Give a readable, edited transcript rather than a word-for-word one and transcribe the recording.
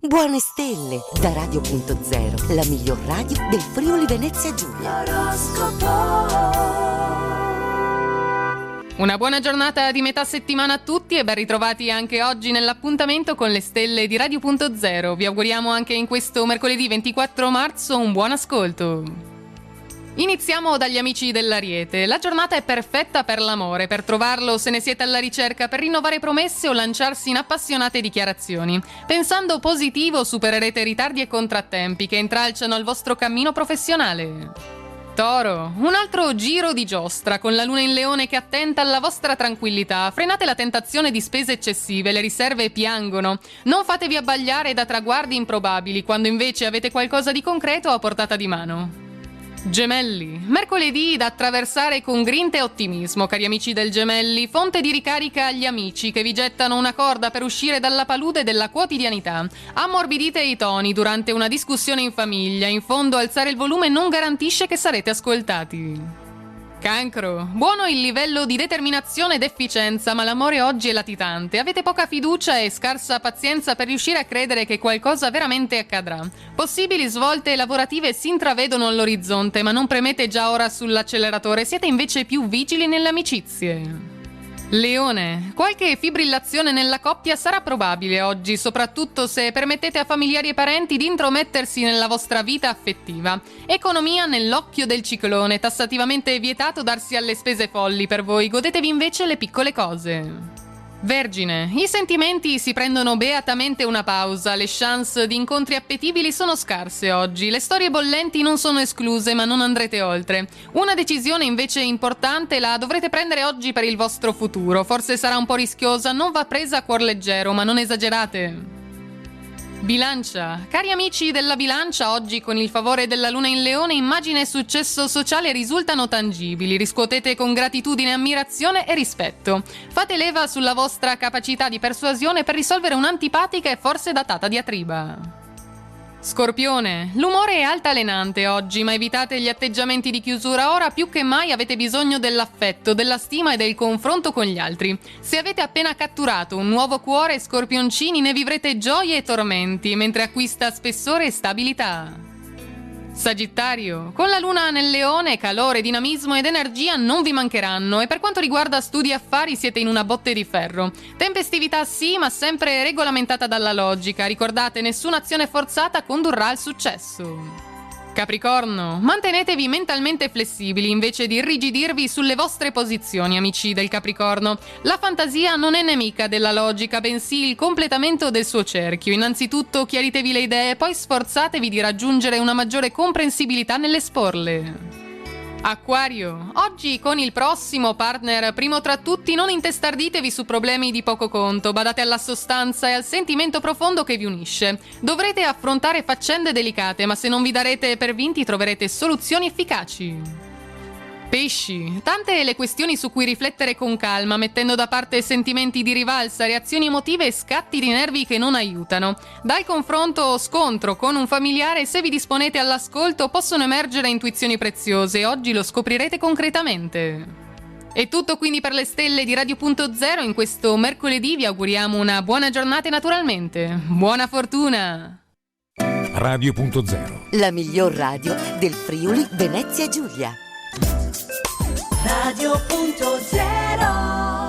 Buone stelle da Radio.0, la miglior radio del Friuli Venezia Giulia. Una buona giornata di metà settimana a tutti e ben ritrovati anche oggi nell'appuntamento con le stelle di Radio.0. Vi auguriamo anche in questo mercoledì 24 marzo un buon ascolto. Iniziamo dagli amici dell'Ariete. La giornata è perfetta per l'amore, per trovarlo se ne siete alla ricerca, per rinnovare promesse o lanciarsi in appassionate dichiarazioni. Pensando positivo supererete ritardi e contrattempi che intralciano il vostro cammino professionale. Toro, un altro giro di giostra con la luna in Leone che attenta alla vostra tranquillità. Frenate la tentazione di spese eccessive, le riserve piangono. Non fatevi abbagliare da traguardi improbabili quando invece avete qualcosa di concreto a portata di mano. Gemelli, mercoledì da attraversare con grinta e ottimismo, cari amici del Gemelli, fonte di ricarica agli amici che vi gettano una corda per uscire dalla palude della quotidianità. Ammorbidite i toni durante una discussione in famiglia, in fondo alzare il volume non garantisce che sarete ascoltati. Cancro, buono il livello di determinazione ed efficienza, ma l'amore oggi è latitante. Avete poca fiducia e scarsa pazienza per riuscire a credere che qualcosa veramente accadrà. Possibili svolte lavorative si intravedono all'orizzonte, ma non premete già ora sull'acceleratore, siete invece più vigili nelle amicizie. Leone, qualche fibrillazione nella coppia sarà probabile oggi, soprattutto se permettete a familiari e parenti di intromettersi nella vostra vita affettiva. Economia nell'occhio del ciclone, tassativamente vietato darsi alle spese folli per voi, godetevi invece le piccole cose. Vergine, i sentimenti si prendono beatamente una pausa, le chance di incontri appetibili sono scarse oggi, le storie bollenti non sono escluse ma non andrete oltre. Una decisione invece importante la dovrete prendere oggi per il vostro futuro, forse sarà un po' rischiosa, non va presa a cuor leggero ma non esagerate. Bilancia, cari amici della Bilancia, oggi con il favore della luna in Leone immagine e successo sociale risultano tangibili, riscuotete con gratitudine, ammirazione e rispetto. Fate leva sulla vostra capacità di persuasione per risolvere un'antipatica e forse datata diatriba. Scorpione, l'umore è altalenante oggi, ma evitate gli atteggiamenti di chiusura. Ora più che mai avete bisogno dell'affetto, della stima e del confronto con gli altri. Se avete appena catturato un nuovo cuore, scorpioncini, ne vivrete gioie e tormenti, mentre acquista spessore e stabilità. Sagittario, con la luna nel Leone, calore, dinamismo ed energia non vi mancheranno e per quanto riguarda studi e affari siete in una botte di ferro. Tempestività sì, ma sempre regolamentata dalla logica. Ricordate, nessuna azione forzata condurrà al successo. Capricorno, mantenetevi mentalmente flessibili invece di irrigidirvi sulle vostre posizioni, amici del Capricorno. La fantasia non è nemica della logica, bensì il completamento del suo cerchio. Innanzitutto chiaritevi le idee, poi sforzatevi di raggiungere una maggiore comprensibilità nell'esporle. Acquario, oggi con il prossimo partner, primo tra tutti, non intestarditevi su problemi di poco conto, badate alla sostanza e al sentimento profondo che vi unisce. Dovrete affrontare faccende delicate, ma se non vi darete per vinti troverete soluzioni efficaci. Pesci, tante le questioni su cui riflettere con calma, mettendo da parte sentimenti di rivalsa, reazioni emotive e scatti di nervi che non aiutano. Dal confronto o scontro con un familiare, se vi disponete all'ascolto, possono emergere intuizioni preziose e oggi lo scoprirete concretamente. È tutto quindi per le stelle di Radio.0 in questo mercoledì, vi auguriamo una buona giornata e naturalmente buona fortuna! Radio.0, la miglior radio del Friuli Venezia Giulia. Radio.0